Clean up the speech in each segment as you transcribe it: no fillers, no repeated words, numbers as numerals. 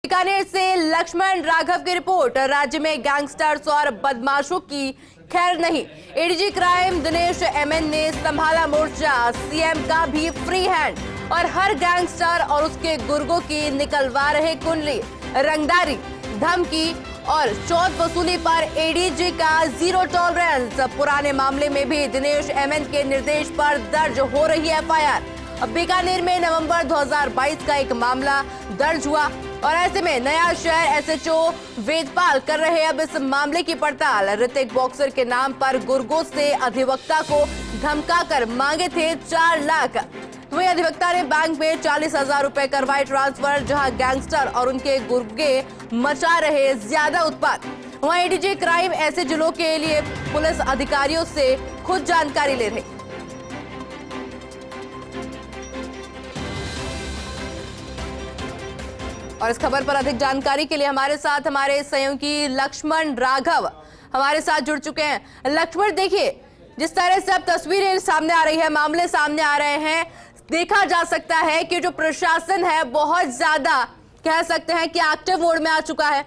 बीकानेर से लक्ष्मण राघव की रिपोर्ट। राज्य में गैंगस्टर्स और बदमाशों की खैर नहीं। एडीजी क्राइम दिनेश एमएन ने संभाला मोर्चा। सीएम का भी फ्री हैंड और हर गैंगस्टर और उसके गुर्गों की निकलवा रहे कुंडली। रंगदारी, धमकी और चौथ वसूली पर एडीजी का जीरो टॉलरेंस। पुराने मामले में भी दिनेश एमएन के निर्देश पर दर्ज हो रही एफआईआर। अब बीकानेर में नवंबर 2022 का एक मामला दर्ज हुआ और ऐसे में नया शहर एसएचओ वेदपाल कर रहे अब इस मामले की पड़ताल। ऋतिक बॉक्सर के नाम पर गुर्गों से अधिवक्ता को धमकाकर मांगे थे 4 लाख। वही अधिवक्ता ने बैंक में 40,000 रुपए करवाए ट्रांसफर, जहां गैंगस्टर और उनके गुर्गे मचा रहे ज्यादा उत्पात। वहीं एडीजी क्राइम ऐसे जिलों के लिए पुलिस अधिकारियों से खुद जानकारी ले रहे। और इस खबर पर अधिक जानकारी के लिए हमारे साथ हमारे सहयोगी लक्ष्मण राघव हमारे साथ जुड़ चुके हैं। लक्ष्मण, देखिए जिस तरह से अब तस्वीरें सामने आ रही है, मामले सामने आ रहे हैं, देखा जा सकता है कि जो प्रशासन है बहुत ज्यादा कह सकते हैं कि एक्टिव मोड में आ चुका है।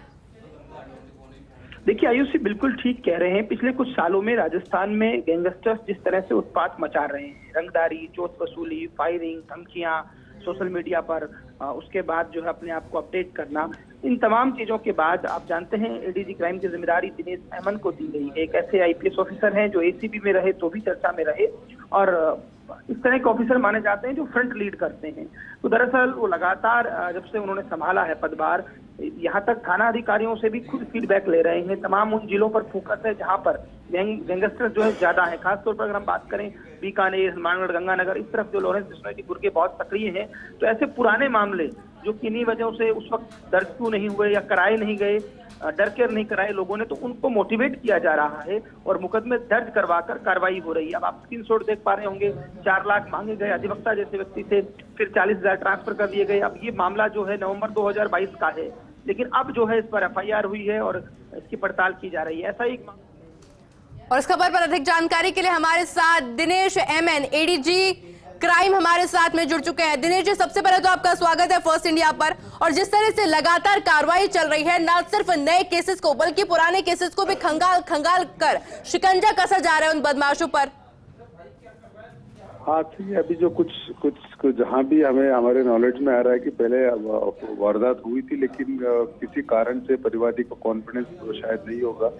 देखिए आयुषी बिल्कुल ठीक कह रहे हैं। पिछले कुछ सालों में राजस्थान में गैंगस्टर्स जिस तरह से उत्पात मचा रहे हैं, रंगदारी, चोट वसूली, फायरिंग, धमकियां सोशल मीडिया पर, उसके बाद जो है अपने आप को अपडेट करना, इन तमाम चीजों के बाद आप जानते हैं एडीजी क्राइम की जिम्मेदारी दिनेश एमएन को दी गई। एक ऐसे आईपीएस ऑफिसर हैं जो एसीबी में रहे तो भी चर्चा में रहे और इस तरह के ऑफिसर माने जाते हैं जो फ्रंट लीड करते हैं। तो दरअसल वो लगातार जब से उन्होंने संभाला है पदभार, यहाँ तक थाना अधिकारियों से भी खुद फीडबैक ले रहे हैं। तमाम उन जिलों पर फोकस है जहाँ पर गैंगस्टर जो है ज्यादा है। खासतौर पर अगर हम बात करें बीकानेर, हनुमानगढ़, गंगानगर, इस तरफ जो लॉरेंस बिश्नोई के गुर्गे बहुत सक्रिय हैं। तो ऐसे पुराने मामले जो किन्हीं वजहों से उस वक्त दर्ज क्यों नहीं हुए या कराए नहीं गए, डर कर नहीं कराए लोगों ने, तो उनको मोटिवेट किया जा रहा है और मुकदमे दर्ज करवाकर कार्रवाई हो रही है। अब आप स्क्रीनशॉट देख पा रहे होंगे, 4 लाख मांगे गए अधिवक्ता जैसे व्यक्ति से, फिर 40,000 ट्रांसफर कर दिए गए। अब ये मामला जो है नवंबर 2022 का है, लेकिन अब जो है इस पर एफआईआर हुई है और इसकी पड़ताल की जा रही है। ऐसा ही और इस खबर पर अधिक जानकारी के लिए हमारे साथ दिनेश एमएन एडीजी क्राइम हमारे साथ में जुड़ चुके हैं। दिनेश जी, सबसे पहले तो आपका स्वागत है फर्स्ट इंडिया पर। और जिस तरह से लगातार कार्रवाई चल रही है, न सिर्फ नए केसेस को बल्कि पुराने केसेस को भी खंगाल कर शिकंजा कसा जा रहा है उन बदमाशों पर। हाँ ठीक है, अभी जो कुछ जहाँ भी हमें हमारे नॉलेज में आ रहा है कि पहले वारदात हुई थी, लेकिन किसी कारण से परिवादी को कॉन्फिडेंस शायद नहीं होगा,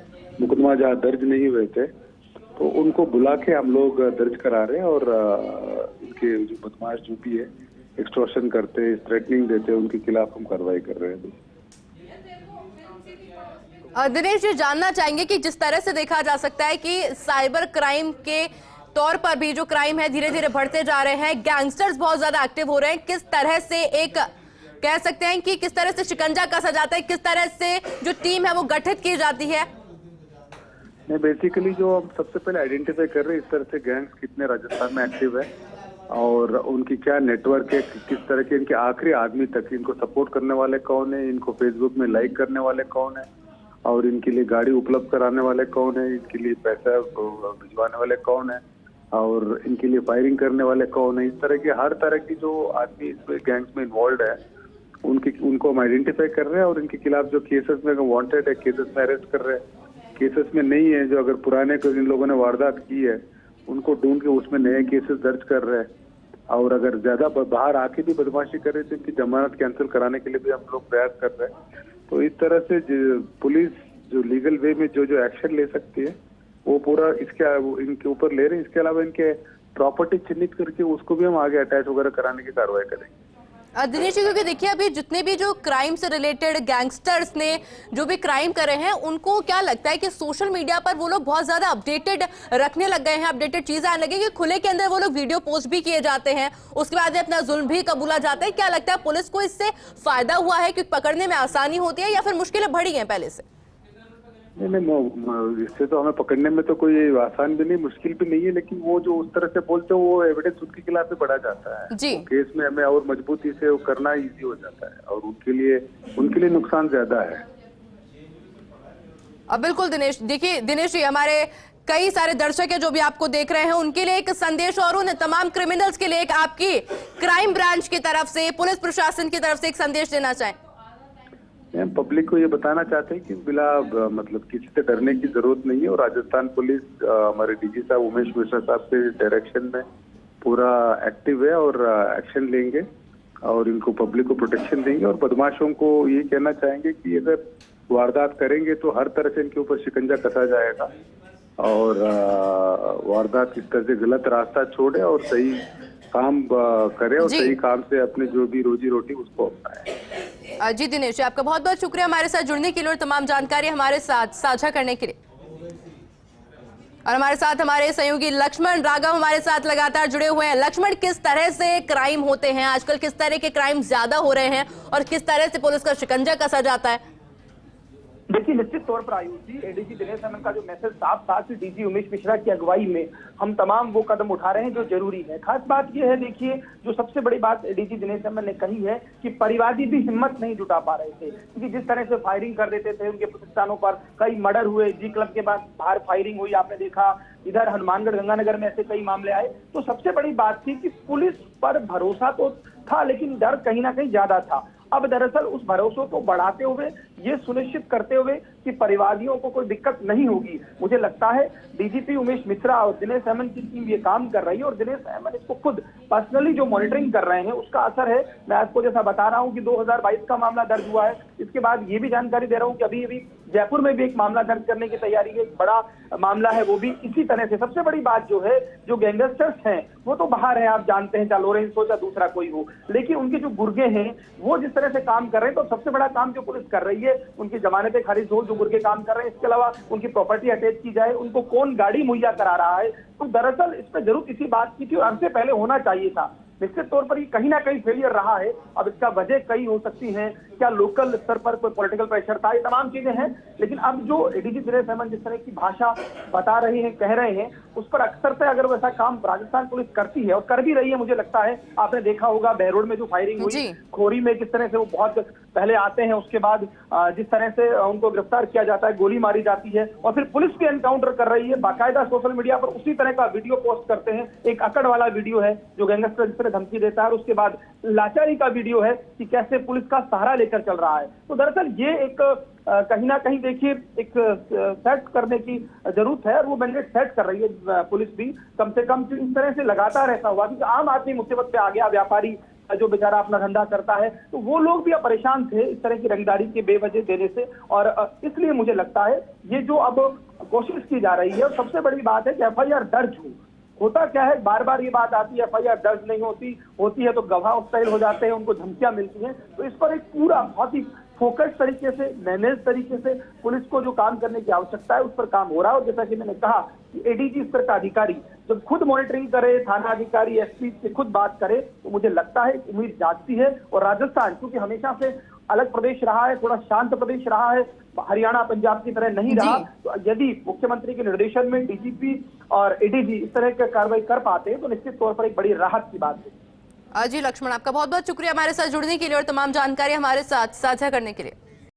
मुकदमा जहाँ दर्ज नहीं हुए थे, तो उनको बुला के हम लोग दर्ज करा रहे हैं और इनके जो बदमाश जो भी है एक्सटॉर्शन करते हैं, थ्रेटनिंग देते हैं, उनके खिलाफ हम कार्रवाई कर रहे हैं। दिनेश जी, जानना चाहेंगे कि जिस तरह से देखा जा सकता है कि साइबर क्राइम के तौर पर भी जो क्राइम है धीरे धीरे बढ़ते जा रहे हैं, गैंगस्टर्स बहुत ज्यादा एक्टिव हो रहे हैं, किस तरह से एक कह सकते हैं कि किस तरह से शिकंजा कसा जाता है, किस तरह से जो टीम है वो गठित की जाती है? नहीं, बेसिकली जो हम सबसे पहले आइडेंटिफाई कर रहे हैं इस तरह से गैंग्स कितने राजस्थान में एक्टिव है और उनकी क्या नेटवर्क है, किस तरह के इनके आखिरी आदमी तक इनको सपोर्ट करने वाले कौन है, इनको फेसबुक में लाइक करने वाले कौन है और इनके लिए गाड़ी उपलब्ध कराने वाले कौन है, इनके लिए पैसा भिजवाने वाले कौन है और इनके लिए फायरिंग करने वाले कौन है। इस तरह के हर तरह की जो आदमी इसमें गैंग्स में इन्वॉल्व है उनको हम आइडेंटिफाई कर रहे हैं और इनके खिलाफ जो केसेस में वांटेड है केसेस में अरेस्ट कर रहे हैं। केसेस में नहीं है जो अगर पुराने को जिन लोगों ने वारदात की है उनको ढूंढ के उसमें नए केसेस दर्ज कर रहे हैं और अगर ज्यादा बाहर आके भी बदमाशी कर रहे थे इनकी जमानत कैंसिल कराने के लिए भी हम लोग प्रयास कर रहे हैं। तो इस तरह से पुलिस जो लीगल वे में जो एक्शन ले सकती है वो पूरा इनके ऊपर ले रहे हैं। इसके अलावा इनके प्रॉपर्टी चिन्हित करके उसको भी हम आगे अटैच वगैरह कराने की कार्रवाई करेंगे। दिनेश जी, क्योंकि देखिए अभी जितने भी जो क्राइम से रिलेटेड गैंगस्टर्स ने जो भी क्राइम करे हैं, उनको क्या लगता है कि सोशल मीडिया पर वो लोग बहुत ज्यादा अपडेटेड रखने लग गए हैं, अपडेटेड चीजें आने लगी कि खुले के अंदर वो लोग वीडियो पोस्ट भी किए जाते हैं, उसके बाद अपना जुल्म भी कबूला जाता है। क्या लगता है पुलिस को इससे फायदा हुआ है कि पकड़ने में आसानी होती है या फिर मुश्किलें बढ़ी हैं पहले से? नहीं, इससे तो हमें पकड़ने में तो कोई आसान भी नहीं, मुश्किल भी नहीं है, लेकिन वो जो उस तरह से बोलते हैं वो एविडेंस उनके खिलाफ भी बढ़ा जाता है जी। केस में हमें और मजबूती से वो करना इजी हो जाता है और उनके लिए नुकसान ज्यादा है। बिल्कुल दिनेश, देखिए दिनेश जी, हमारे कई सारे दर्शक है जो भी आपको देख रहे हैं, उनके लिए एक संदेश और उन तमाम क्रिमिनल्स के लिए एक आपकी क्राइम ब्रांच की तरफ से, पुलिस प्रशासन की तरफ से एक संदेश देना चाहें। पब्लिक को ये बताना चाहते हैं कि बिला मतलब किसी से डरने की जरूरत नहीं है और राजस्थान पुलिस हमारे डीजी साहब उमेश मिश्रा साहब के डायरेक्शन में पूरा एक्टिव है और एक्शन लेंगे और इनको पब्लिक को प्रोटेक्शन देंगे। और बदमाशों को ये कहना चाहेंगे कि अगर वारदात करेंगे तो हर तरह से इनके ऊपर शिकंजा कसा जाएगा और वारदात इस तरह से गलत रास्ता छोड़े और सही काम करे और सही काम से अपने जो भी रोजी रोटी उसको अपनाए। जी दिनेश जी, आपका बहुत बहुत शुक्रिया हमारे साथ जुड़ने के लिए और तमाम जानकारी हमारे साथ साझा करने के लिए। और हमारे साथ हमारे सहयोगी लक्ष्मण राघव हमारे साथ लगातार जुड़े हुए हैं। लक्ष्मण, किस तरह से क्राइम होते हैं आजकल, किस तरह के क्राइम ज्यादा हो रहे हैं और किस तरह से पुलिस का शिकंजा कसा जाता है? देखिए, निश्चित तौर पर आयुष जी, एडीजी दिनेश एमएन का जो मैसेज साफ था कि डीजी उमेश मिश्रा की अगुवाई में हम तमाम वो कदम उठा रहे हैं जो जरूरी है। खास बात ये है, देखिए, जो सबसे बड़ी बात एडीजी दिनेश एमएन ने कही है कि परिवादी भी हिम्मत नहीं जुटा पा रहे थे, क्योंकि जिस तरह से फायरिंग कर देते थे उनके प्रतिष्ठानों पर, कई मर्डर हुए, जी क्लब के बाद बाहर फायरिंग हुई, आपने देखा, इधर हनुमानगढ़ गंगानगर में ऐसे कई मामले आए। तो सबसे बड़ी बात थी कि पुलिस पर भरोसा तो था लेकिन डर कहीं ना कहीं ज्यादा था। अब दरअसल उस भरोसे को बढ़ाते हुए ये सुनिश्चित करते हुए कि परिवादियों को कोई दिक्कत नहीं होगी, मुझे लगता है डीजीपी उमेश मिश्रा और दिनेश एमएन की टीम ये काम कर रही है और दिनेश एमएन इसको खुद पर्सनली जो मॉनिटरिंग कर रहे हैं उसका असर है। मैं आपको जैसा बता रहा हूं कि 2022 का मामला दर्ज हुआ है, इसके बाद ये भी जानकारी दे रहा हूं कि अभी अभी जयपुर में भी एक मामला दर्ज करने की तैयारी है, एक बड़ा मामला है, वो भी इसी तरह से। सबसे बड़ी बात जो है, जो गैंगस्टर्स हैं वो तो बाहर है, आप जानते हैं, चाहे लोरेंस हो चाहे दूसरा कोई हो, लेकिन उनके जो गुर्गे हैं वो जिस तरह से काम कर रहे हैं, तो सबसे बड़ा काम जो पुलिस कर रही है, उनकी जमानतें खारिज हो, जो गुर्गे काम कर रहे हैं, इसके अलावा उनकी प्रॉपर्टी अटैच की जाए, उनको कौन गाड़ी मुहैया करा रहा है। तो दरअसल इस पर जरूर किसी बात की थी और हमसे पहले होना चाहिए था। निश्चित तौर पर ये कहीं ना कहीं फेलियर रहा है। अब इसका वजह कई हो सकती है, क्या लोकल स्तर पर कोई पॉलिटिकल प्रेशर था, ये तमाम चीजें हैं। लेकिन अब जो एडीजी दिनेश एमएन जिस तरह की भाषा बता रहे हैं, कह रहे हैं, उस पर अक्सर से अगर वैसा काम राजस्थान पुलिस करती है और कर भी रही है, मुझे लगता है आपने देखा होगा बहरोड में जो फायरिंग हुई, खोरी में किस तरह से वो बहुत पहले आते हैं, उसके बाद जिस तरह से उनको गिरफ्तार किया जाता है, गोली मारी जाती है और फिर पुलिस भी एनकाउंटर कर रही है, बाकायदा सोशल मीडिया पर उसी तरह का वीडियो पोस्ट करते हैं। एक अकड़ वाला वीडियो है जो गैंगस्टर जिस तरह धमकी देता है, और उसके बाद लाचारी का वीडियो है कि कैसे पुलिस का सहारा लेकर चल रहा है। तो दरअसल ये एक कहीं ना कहीं देखिए एक सेट करने की जरूरत है और वो मैंडेट सेट कर रही है पुलिस भी, कम से कम इस तरह से लगातार ऐसा हुआ। क्योंकि आम आदमी मुसीबत पे आ गया, व्यापारी जो बेचारा अपना धंधा करता है, तो वो लोग भी अब परेशान थे इस तरह की रंगदारी के बेवजह देने से। और इसलिए मुझे लगता है ये जो अब कोशिश की जा रही है, और सबसे बड़ी बात है कि एफआईआर दर्ज हो। होता क्या है, बार बार ये बात आती है, एफआईआर दर्ज नहीं होती है तो गवाह ऑस्टाइल हो जाते हैं, उनको धमकियां मिलती हैं। तो इस पर एक पूरा बहुत ही फोकस तरीके से, मैनेज तरीके से पुलिस को जो काम करने की आवश्यकता है उस पर काम हो रहा है। और जैसा कि मैंने कहा कि एडीजी स्तर का अधिकारी जब खुद मॉनिटरिंग करे, थाना अधिकारी एसपी से खुद बात करे, तो मुझे लगता है उम्मीद जागती है। और राजस्थान क्योंकि हमेशा से अलग प्रदेश रहा है, थोड़ा शांत प्रदेश रहा है, हरियाणा पंजाब की तरह नहीं रहा, तो यदि मुख्यमंत्री के निर्देशन में डीजीपी और एडीजी इस तरह की कार्रवाई कर पाते हैं तो निश्चित तौर पर एक बड़ी राहत की बात है। जी लक्ष्मण, आपका बहुत बहुत शुक्रिया हमारे साथ जुड़ने के लिए और तमाम जानकारी हमारे साथ साझा करने के लिए।